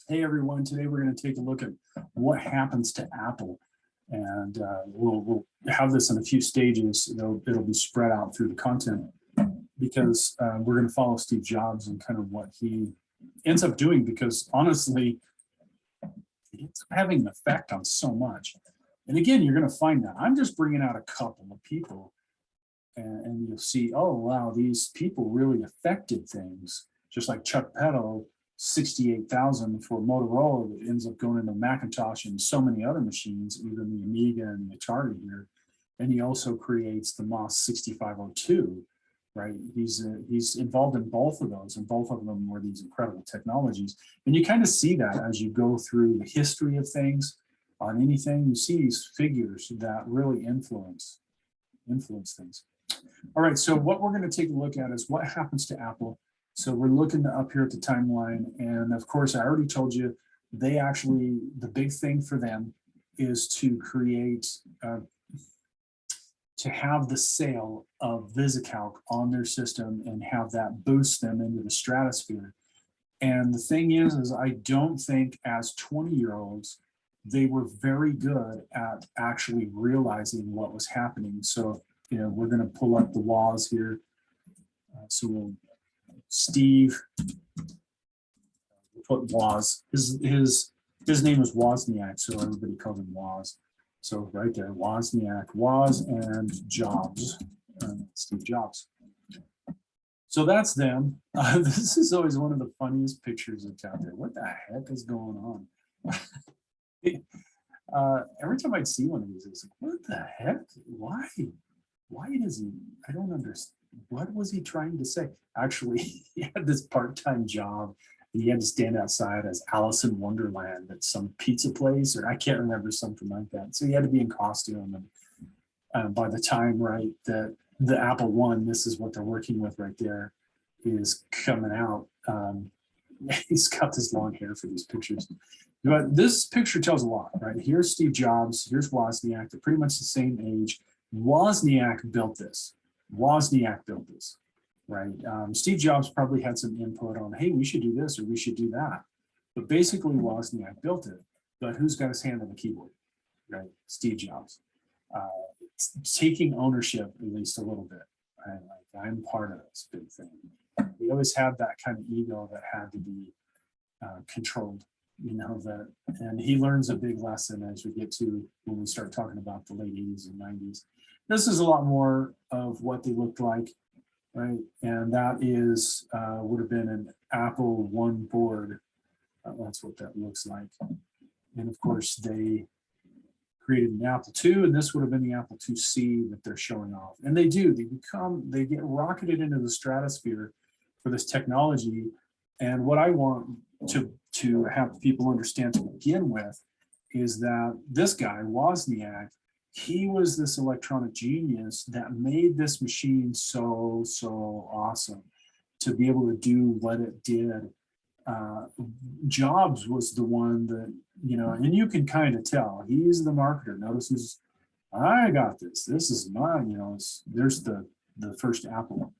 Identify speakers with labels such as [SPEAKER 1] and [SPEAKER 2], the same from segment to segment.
[SPEAKER 1] Hey everyone, today we're going to take a look at what happens to Apple. And we'll have this in a few stages. It'll be spread out through the content because we're going to follow Steve Jobs and kind of what he ends up doing, because honestly, it's having an effect on so much. And again, you're going to find that. I'm just bringing out a couple of people, and you'll see, oh, wow, these people really affected things, just like Chuck Peddle. 68,000 for Motorola that ends up going into Macintosh and so many other machines, even the Amiga and the Atari here. And he also creates the MOS 6502, right? He's involved in both of those, and both of them were these incredible technologies. And you kind of see that as you go through the history of things on anything. You see these figures that really influence things. All right, so what we're going to take a look at is what happens to Apple. So we're looking up here at the timeline, and of course, I already told you, the big thing for them is to create, to have the sale of VisiCalc on their system and have that boost them into the stratosphere. And the thing is I don't think as 20-year-olds, they were very good at actually realizing what was happening. So, we're going to pull up the WAS here. So we'll Steve, we'll put Woz. His name was Wozniak, so everybody called him Woz. So right there, Wozniak, Woz, and Jobs, Steve Jobs. So that's them. This is always one of the funniest pictures that's out there. What the heck is going on? Every time I'd see one of these, it's like, what the heck? Why? Why does he? I don't understand. What was he trying to say? Actually, he had this part-time job, and he had to stand outside as Alice in Wonderland at some pizza place, or I can't remember, something like that. So he had to be in costume. And by the time, right, that the Apple One, this is what they're working with right there, is coming out. He's got this long hair for these pictures. But this picture tells a lot, right? Here's Steve Jobs, here's Wozniak. They're pretty much the same age. Wozniak built this. Right? Steve Jobs probably had some input on, hey, we should do this or we should do that. But basically, Wozniak built it. But who's got his hand on the keyboard? Right? Steve Jobs. Taking ownership, at least a little bit. Right? Like, I'm part of this big thing. We always have that kind of ego that had to be controlled. And he learns a big lesson as we get to when we start talking about the late 80s and 90s. This is a lot more of what they looked like, right? And that is, would have been an Apple One board. That's what that looks like. And of course, they created an Apple II, and this would have been the Apple IIc that they're showing off. And they get rocketed into the stratosphere for this technology. And what I want to have people understand to begin with is that this guy, Wozniak, he was this electronic genius that made this machine so awesome to be able to do what it did. Jobs was the one that, and you can kind of tell, he's the marketer. Notice I got this. This is my, there's the first Apple.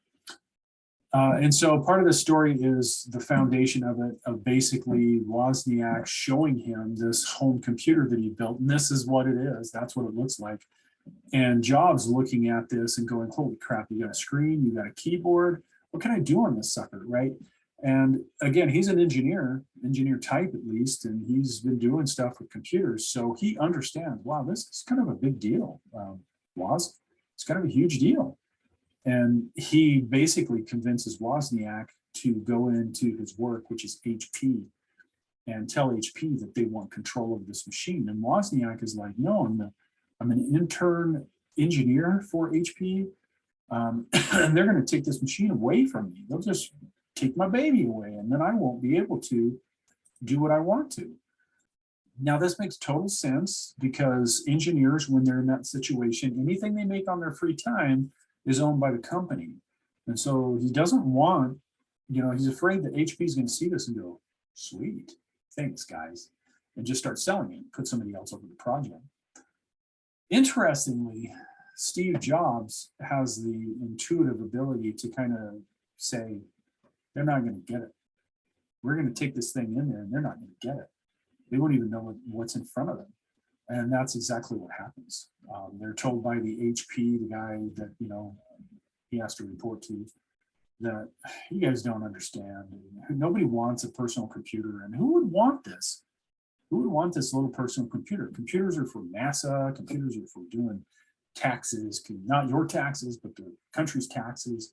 [SPEAKER 1] And so part of the story is the foundation of it, of basically Wozniak showing him this home computer that he built. And this is what it is. That's what it looks like. And Jobs looking at this and going, holy crap, you got a screen, you got a keyboard. What can I do on this sucker, right? And again, he's an engineer type at least, and he's been doing stuff with computers. So he understands, wow, this is kind of a big deal. Woz, it's kind of a huge deal. And he basically convinces Wozniak to go into his work, which is HP, and tell HP that they want control of this machine. And Wozniak is like, no, I'm an intern engineer for HP, and they're going to take this machine away from me. They'll just take my baby away, and then I won't be able to do what I want to. Now, this makes total sense because engineers, when they're in that situation, anything they make on their free time is owned by the company. And so he doesn't want, he's afraid that HP is going to see this and go, sweet, thanks, guys, and just start selling it, put somebody else over the project. Interestingly, Steve Jobs has the intuitive ability to kind of say, they're not going to get it. we're going to take this thing in there and they're not going to get it. They won't even know what's in front of them. And that's exactly what happens. They're told by the HP, the guy that, you know, he has to report to, that you guys don't understand. Nobody wants a personal computer. And who would want this? Who would want this little personal computer? Computers are for NASA. Computers are for doing taxes, not your taxes, but the country's taxes.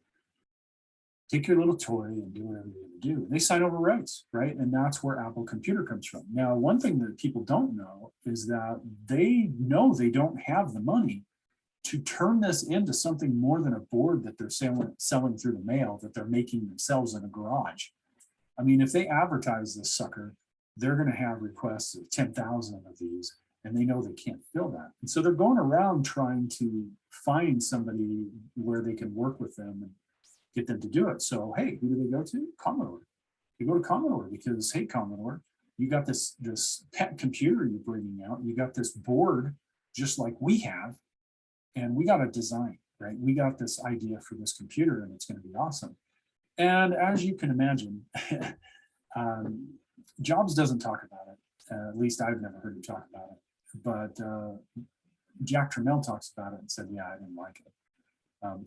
[SPEAKER 1] Take your little toy and do whatever you're going to do. They sign over rights, right? And that's where Apple Computer comes from. Now, one thing that people don't know is that they know they don't have the money to turn this into something more than a board that they're selling through the mail, that they're making themselves in a garage. I mean, if they advertise this sucker, they're going to have requests of 10,000 of these, and they know they can't fill that. And so they're going around trying to find somebody where they can work with them and get them to do it. So, hey, who do they go to? Commodore. They go to Commodore because, hey, Commodore, you got this pet computer you're bringing out. You got this board just like we have, and we got a design, right? We got this idea for this computer, and it's going to be awesome. And as you can imagine, Jobs doesn't talk about it. At least I've never heard him talk about it. But Jack Tramiel talks about it and said, yeah, I didn't like it.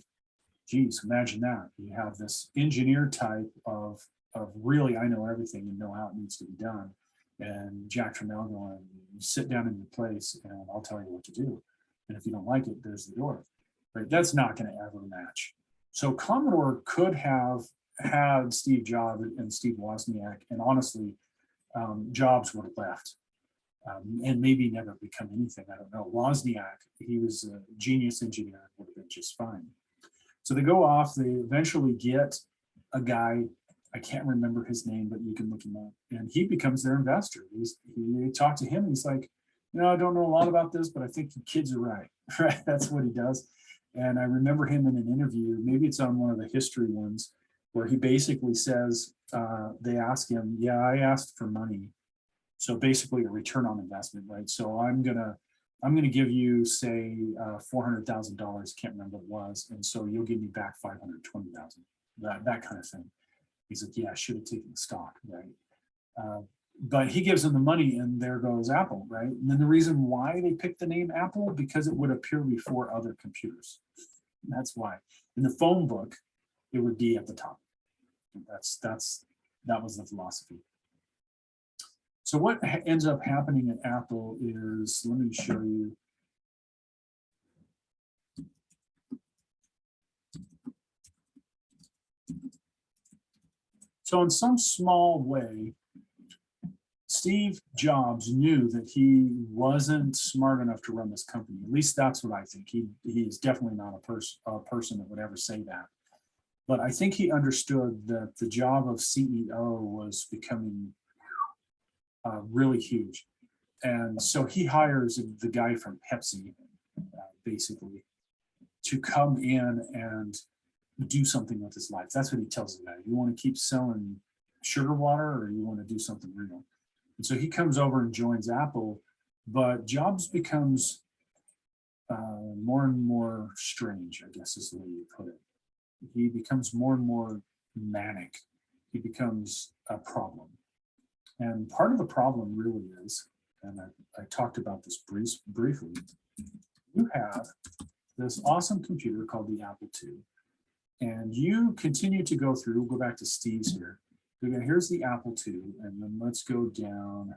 [SPEAKER 1] Geez, imagine that. You have this engineer type of really, I know everything and know how it needs to be done. And Jack Tramiel going, sit down in your place and I'll tell you what to do. And if you don't like it, there's the door. Right? That's not going to ever match. So Commodore could have had Steve Jobs and Steve Wozniak, and honestly, Jobs would have left and maybe never become anything. I don't know. Wozniak, he was a genius engineer, would have been just fine. So they go off, they eventually get a guy, I can't remember his name, but you can look him up, and he becomes their investor. They talk to him, and he's like, you know, I don't know a lot about this, but I think the kids are right, right? That's what he does. And I remember him in an interview, maybe it's on one of the history ones, where he basically says, they ask him, yeah, I asked for money. So basically a return on investment, right? So I'm gonna give you, say, $400,000, can't remember what it was, and so you'll give me back $520,000, that kind of thing. He's like, yeah, I should have taken the stock, right? But he gives them the money, and there goes Apple, right? And then the reason why they picked the name Apple, because it would appear before other computers. And that's why. In the phone book, it would be at the top. That was the philosophy. So what ends up happening at Apple is, let me show you. So in some small way, Steve Jobs knew that he wasn't smart enough to run this company. At least that's what I think. He is definitely not a person that would ever say that. But I think he understood that the job of CEO was becoming really huge. And so he hires the guy from Pepsi, basically, to come in and do something with his life. That's what he tells the guy. You want to keep selling sugar water, or you want to do something real? And so he comes over and joins Apple, but Jobs becomes more and more strange, I guess is the way you put it. He becomes more and more manic. He becomes a problem. And part of the problem really is, and I talked about this briefly, you have this awesome computer called the Apple II, and you continue to go through, we'll go back to Steve's here. Again, here's the Apple II, and then let's go down.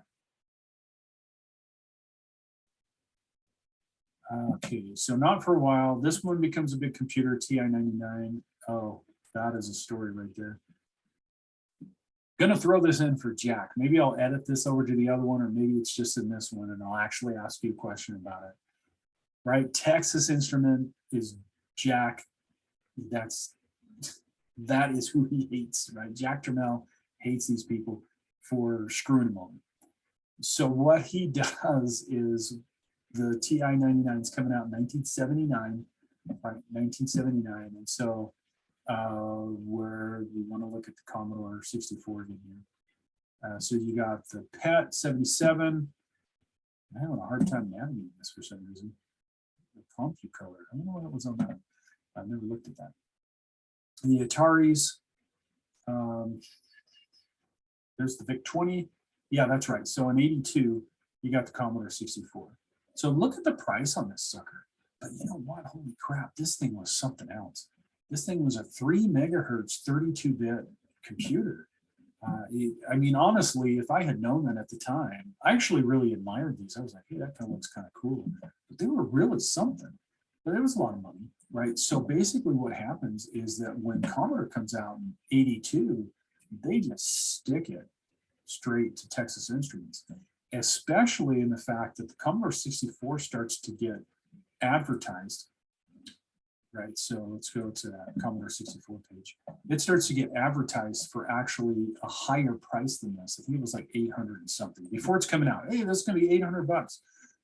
[SPEAKER 1] Okay, so not for a while. This one becomes a big computer, TI-99. Oh, that is a story right there. Gonna throw this in for Jack. Maybe I'll edit this over to the other one, or maybe it's just in this one, and I'll actually ask you a question about it. Right, Texas Instrument is Jack. That is who he hates, right? Jack Tramiel hates these people for screwing him over. So what he does is, the TI-99 is coming out in 1979, right? 1979, and so where we want to look at the Commodore 64 again here. So you got the PET 77. I'm having a hard time navigating this for some reason. The CompuColor. I don't know what was on that. I've never looked at that. The Ataris. There's the VIC-20. Yeah, that's right. So in 82, you got the Commodore 64. So look at the price on this sucker. But you know what? Holy crap, this thing was something else. This thing was a 3 megahertz, 32-bit computer. I mean, honestly, if I had known that at the time, I actually really admired these. I was like, hey, that kind of looks kind of cool. But they were really something. But it was a lot of money, right? So basically what happens is that when Commodore comes out in 82, they just stick it straight to Texas Instruments, especially in the fact that the Commodore 64 starts to get advertised, right? So let's go to that Commodore 64 page. It starts to get advertised for actually a higher price than this. I think it was like 800 and something before it's coming out. Hey, this is going to be 800 bucks,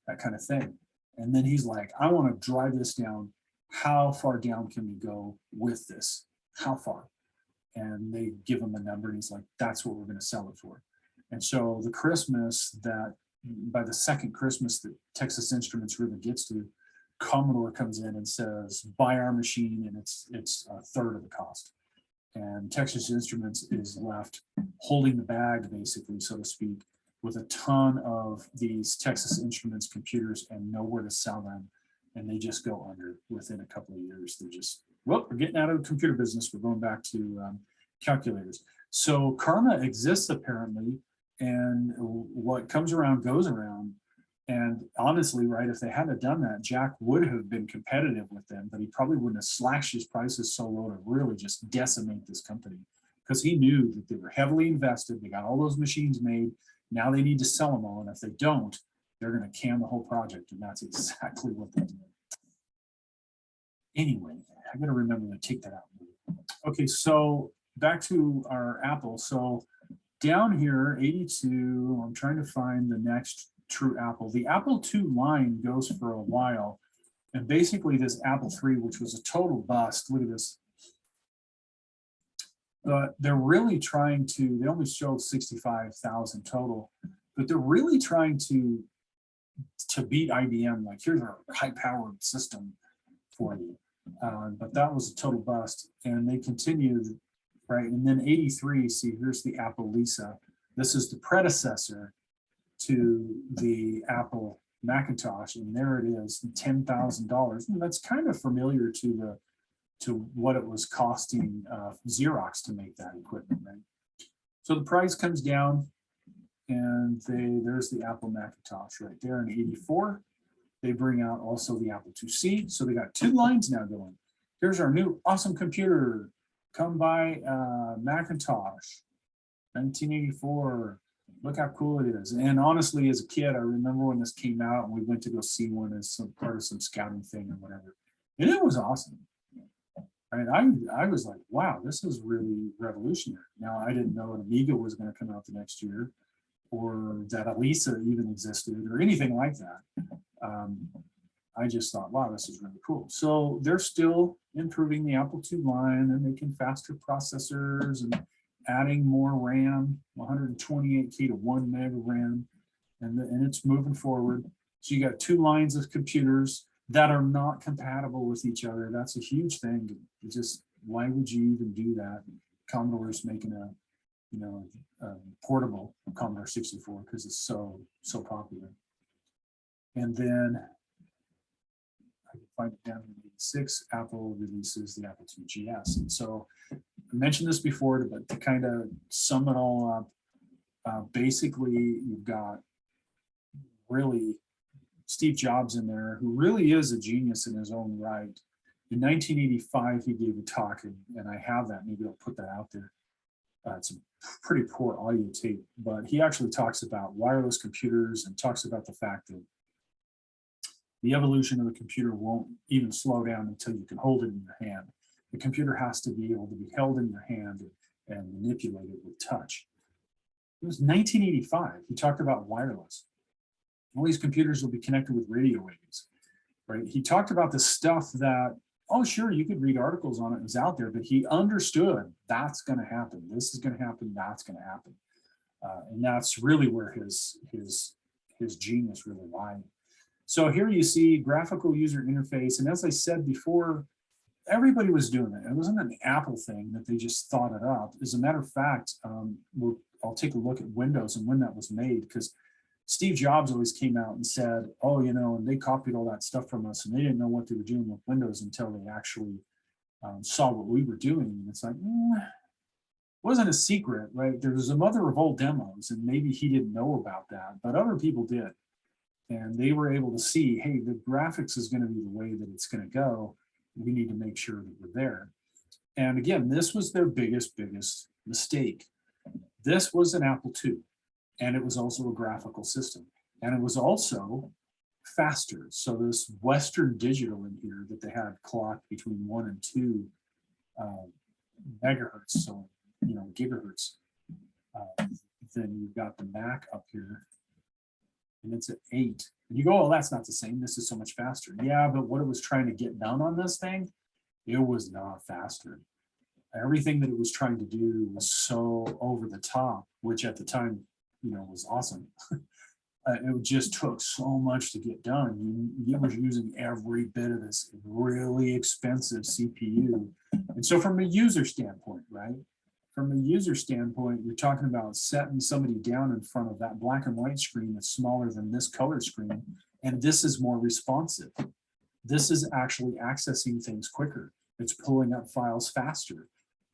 [SPEAKER 1] that kind of thing. And then he's like, I want to drive this down. How far down can we go with this? How far? And they give him a number, and he's like, that's what we're going to sell it for. And so the Christmas that, by the second Christmas that Texas Instruments really gets to, Commodore comes in and says, buy our machine, and it's a third of the cost. And Texas Instruments is left holding the bag, basically, so to speak, with a ton of these Texas Instruments computers and nowhere to sell them. And they just go under within a couple of years. They're just, well, we're getting out of the computer business. We're going back to calculators. So karma exists apparently, and what comes around goes around. And honestly, right, if they hadn't done that, Jack would have been competitive with them, but he probably wouldn't have slashed his prices so low to really just decimate this company, because he knew that they were heavily invested. They got all those machines made. Now they need to sell them all. And if they don't, they're going to can the whole project. And that's exactly what they did. Anyway, I got to remember to take that out. Okay, so back to our Apple. So down here, 82, I'm trying to find the next true Apple. The Apple II line goes for a while. And basically this Apple III, which was a total bust, look at this. But they're really trying to, they only showed 65,000 total, but they're really trying to beat IBM. Like, here's our high-powered system for you. But that was a total bust. And they continued, right? And then 83, see, here's the Apple Lisa. This is the predecessor to the Apple Macintosh, and there it is, $10,000. That's kind of familiar to what it was costing Xerox to make that equipment, right? So the price comes down, and there's the Apple Macintosh right there in 84. They bring out also the Apple IIc, so they got two lines now going. Here's our new awesome computer. Come by Macintosh, 1984. Look how cool it is. And honestly, as a kid, I remember when this came out and we went to go see one as some part of some scouting thing or whatever. And it was awesome. Right? I was like, wow, this is really revolutionary. Now, I didn't know an Amiga was going to come out the next year, or that Elisa even existed, or anything like that. I just thought, wow, this is really cool. So they're still improving the Apple II line and making faster processors and adding more RAM, 128K to 1 meg of RAM, and it's moving forward. So you got two lines of computers that are not compatible with each other. That's a huge thing. It's just, why would you even do that? Commodore's making a portable Commodore 64 because it's so popular. And then I can find it down in 86, Apple releases the Apple II GS. And so I mentioned this before, but to kind of sum it all up, basically you've got really Steve Jobs in there, who really is a genius in his own right. In 1985, he gave a talk, and I have that. Maybe I'll put that out there. It's a pretty poor audio tape, but he actually talks about wireless computers and talks about the fact that the evolution of the computer won't even slow down until you can hold it in your hand. The computer has to be able to be held in your hand and manipulated with touch. It was 1985. He talked about wireless. All these computers will be connected with radio waves, right? He talked about the stuff that, oh, sure, you could read articles on it, it was out there, but he understood that's going to happen. This is going to happen. That's going to happen. And that's really where his genius really lied. So here you see graphical user interface. And as I said before, everybody was doing it. It wasn't an Apple thing that they just thought it up. As a matter of fact, I'll take a look at Windows and when that was made, because Steve Jobs always came out and said, oh, you know, and they copied all that stuff from us and they didn't know what they were doing with Windows until they actually saw what we were doing. And it's like, wasn't a secret, right? There was a mother of all demos, and maybe he didn't know about that, but other people did. And they were able to see, hey, the graphics is going to be the way that it's going to go. We need to make sure that we're there. And again, this was their biggest mistake. This was an Apple II, and it was also a graphical system. And it was also faster. So this Western Digital in here that they had clocked between 1 and 2 megahertz, so, you know, gigahertz. Then you've got the Mac up here, and it's at 8. And you go, oh, that's not the same. This is so much faster. Yeah, but what it was trying to get done on this thing, it was not faster. Everything that it was trying to do was so over the top, which at the time, you know, was awesome. It just took so much to get done. You were using every bit of this really expensive CPU. And so from a user standpoint, right? From a user standpoint, you're talking about setting somebody down in front of that black and white screen that's smaller than this color screen, and this is more responsive. This is actually accessing things quicker. It's pulling up files faster,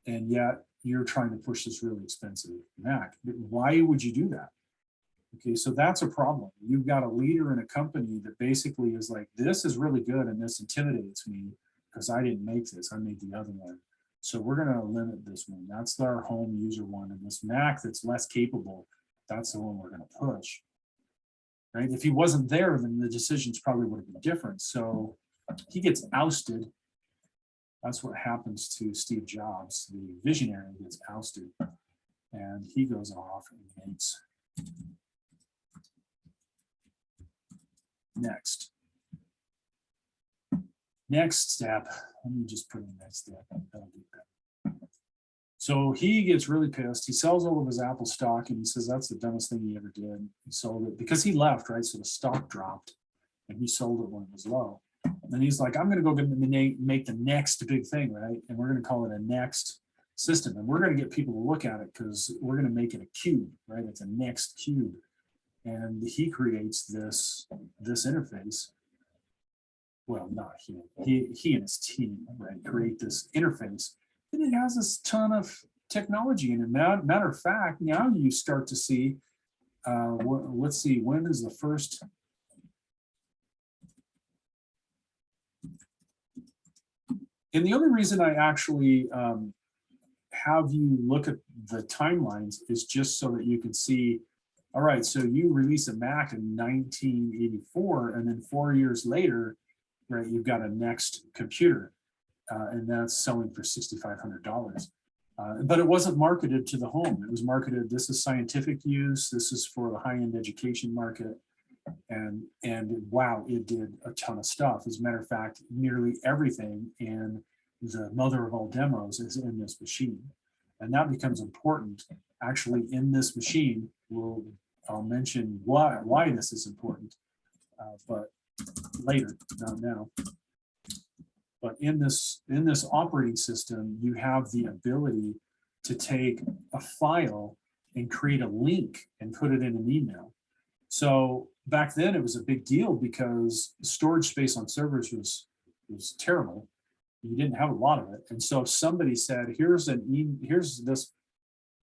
[SPEAKER 1] and yet you're trying to push this really expensive Mac. Why would you do that? Okay, so that's a problem. You've got a leader in a company that basically is like, this is really good and this intimidates me because I didn't make this, I made the other one. So we're going to limit this one. That's our home user one. And this Mac that's less capable, that's the one we're going to push. Right? If he wasn't there, then the decisions probably would have been different. So he gets ousted. That's what happens to Steve Jobs. The visionary gets ousted. And he goes off and makes next step. Let me just put in next step. That'll do that. So he gets really pissed. He sells all of his Apple stock and he says that's the dumbest thing he ever did. He sold it because he left, right? So the stock dropped and he sold it when it was low. And he's like, I'm going to go make the next big thing, right? And we're going to call it a next system. And we're going to get people to look at it because we're going to make it a cube, right? It's a next cube. And he creates this interface. Well, not he and his team, right, create this interface. And it has this ton of technology in it. Matter of fact, now you start to see, let's see, when is the first? And the only reason I actually have you look at the timelines is just so that you can see, all right, so you release a Mac in 1984, and then 4 years later, right, you've got a next computer, and that's selling for $6,500. But it wasn't marketed to the home. It was marketed, this is scientific use, this is for the high-end education market, and wow, it did a ton of stuff. As a matter of fact, nearly everything in the mother of all demos is in this machine. And that becomes important. Actually, in this machine, I'll mention why this is important, but later, not now. But in this operating system, you have the ability to take a file and create a link and put it in an email. So back then it was a big deal because storage space on servers was terrible. You didn't have a lot of it. And so if somebody said, here's this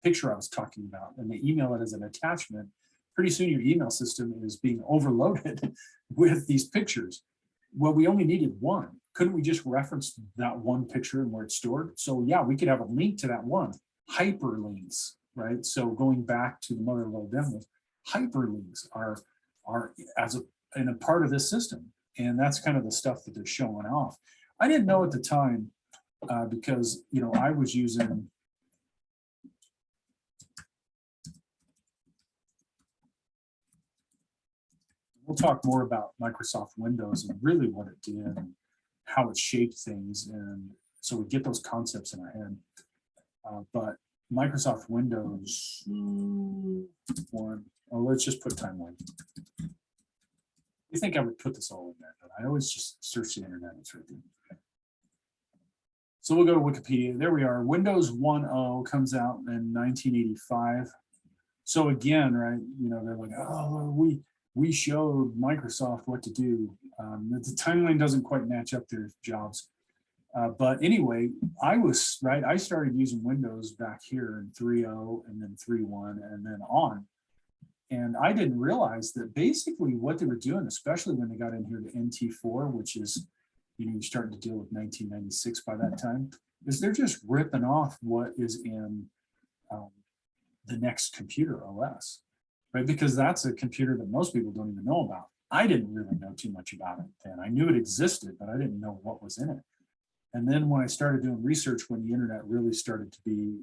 [SPEAKER 1] picture I was talking about, and they email it as an attachment, pretty soon your email system is being overloaded with these pictures. Well, we only needed one. Couldn't we just reference that one picture and where it's stored? So yeah, we could have a link to that one. Hyperlinks, right? So going back to the mother of all demos, hyperlinks are in a part of this system. And that's kind of the stuff that they're showing off. I didn't know at the time because, you know, I was using, we'll talk more about Microsoft Windows and really what it did and how it shaped things. And so we get those concepts in our head. But Microsoft Windows 1, let's just put timeline. You think I would put this all in there, but I always just search the internet. It's right there. So we'll go to Wikipedia. There we are. Windows 1.0 comes out in 1985. So again, right, they're like, oh, we showed Microsoft what to do. The timeline doesn't quite match up their jobs. But anyway, I started using Windows back here in 3.0 and then 3.1 and then on. And I didn't realize that basically what they were doing, especially when they got in here to NT4, which is, you're starting to deal with 1996 by that time, is they're just ripping off what is in the next computer OS, right? Because that's a computer that most people don't even know about. I didn't really know too much about it then. I knew it existed, but I didn't know what was in it. And then when I started doing research, when the internet really started to be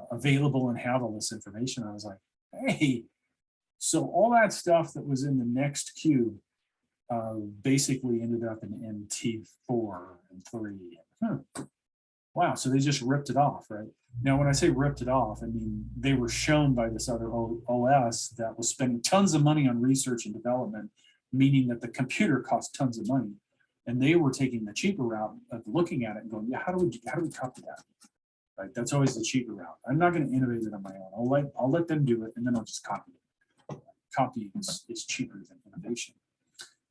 [SPEAKER 1] available and have all this information, I was like, hey, so all that stuff that was in the next cube basically ended up in NT4 and 3. Wow, so they just ripped it off, right? Now, when I say ripped it off, I mean, they were shown by this other OS that was spending tons of money on research and development, meaning that the computer cost tons of money. And they were taking the cheaper route of looking at it and going, yeah, how do we copy that? Right, that's always the cheaper route. I'm not going to innovate it on my own. I'll let them do it, and then I'll just copy it. Copying is cheaper than innovation.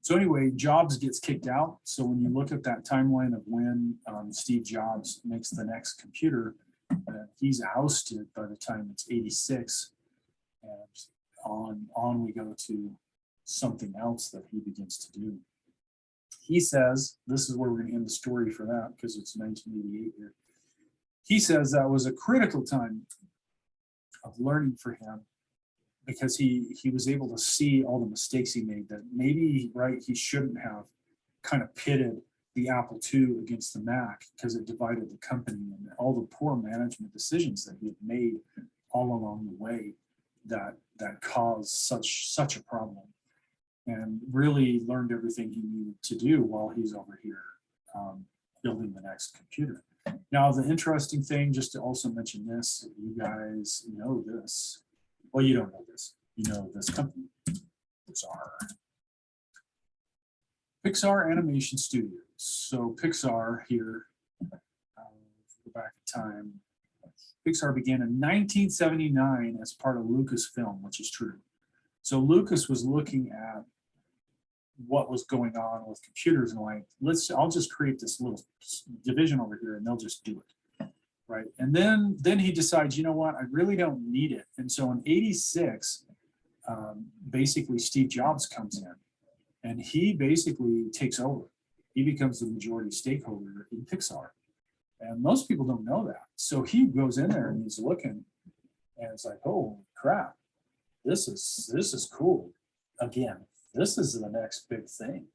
[SPEAKER 1] So anyway, Jobs gets kicked out. So when you look at that timeline of when Steve Jobs makes the next computer, he's ousted by the time it's 86, and on we go to something else that he begins to do. He says, this is where we're going to end the story for that, because it's 1988 here. He says that was a critical time of learning for him, because he was able to see all the mistakes he made, that maybe, right, he shouldn't have kind of pitted the Apple II against the Mac, because it divided the company, and all the poor management decisions that he had made all along the way that caused such a problem, and really learned everything he needed to do while he's over here building the next computer. Now, the interesting thing, just to also mention this, you guys know this. Well, you don't know this. You know this company, Pixar Animation Studios. So Pixar here, go back in time, Pixar began in 1979 as part of Lucasfilm, which is true. So Lucas was looking at what was going on with computers and like, I'll just create this little division over here and they'll just do it. Right. And then he decides, you know what, I really don't need it. And so in 86, basically Steve Jobs comes in and he basically takes over. He becomes the majority stakeholder in Pixar. And most people don't know that. So he goes in there and he's looking and it's like, oh crap, this is cool. Again, this is the next big thing.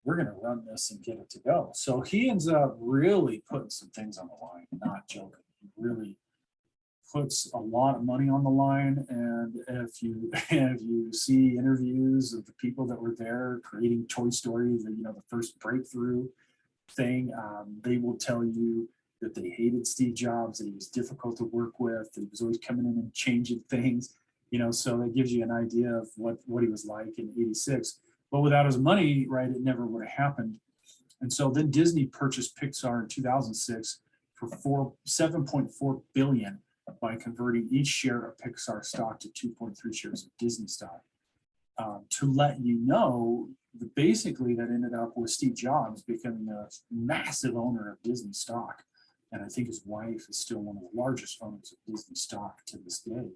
[SPEAKER 1] We're going to run this and get it to go. So he ends up really putting some things on the line, not joking. He really puts a lot of money on the line. And if you see interviews of the people that were there creating Toy Story, the first breakthrough thing, they will tell you that they hated Steve Jobs, that he was difficult to work with, that he was always coming in and changing things, so that gives you an idea of what he was like in 86. But without his money, right, it never would have happened. And so then Disney purchased Pixar in 2006 for $7.4 billion by converting each share of Pixar stock to 2.3 shares of Disney stock. To let you know, basically that ended up with Steve Jobs becoming a massive owner of Disney stock. And I think his wife is still one of the largest owners of Disney stock to this day.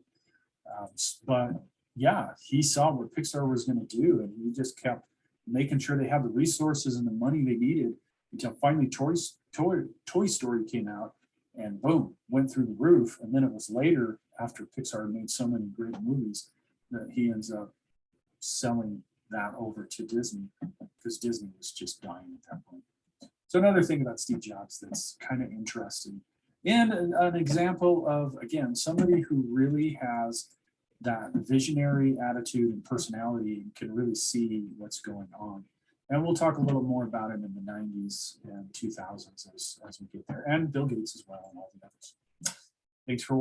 [SPEAKER 1] But yeah, he saw what Pixar was going to do, and he just kept making sure they had the resources and the money they needed until finally Toy Story came out, and boom, went through the roof. And then it was later, after Pixar made so many great movies, that he ends up selling that over to Disney, because Disney was just dying at that point. So another thing about Steve Jobs that's kind of interesting, and an example of, again, somebody who really has that visionary attitude and personality and can really see what's going on. And we'll talk a little more about him in the 90s and 2000s as we get there, and Bill Gates as well, and all the others. Thanks for watching.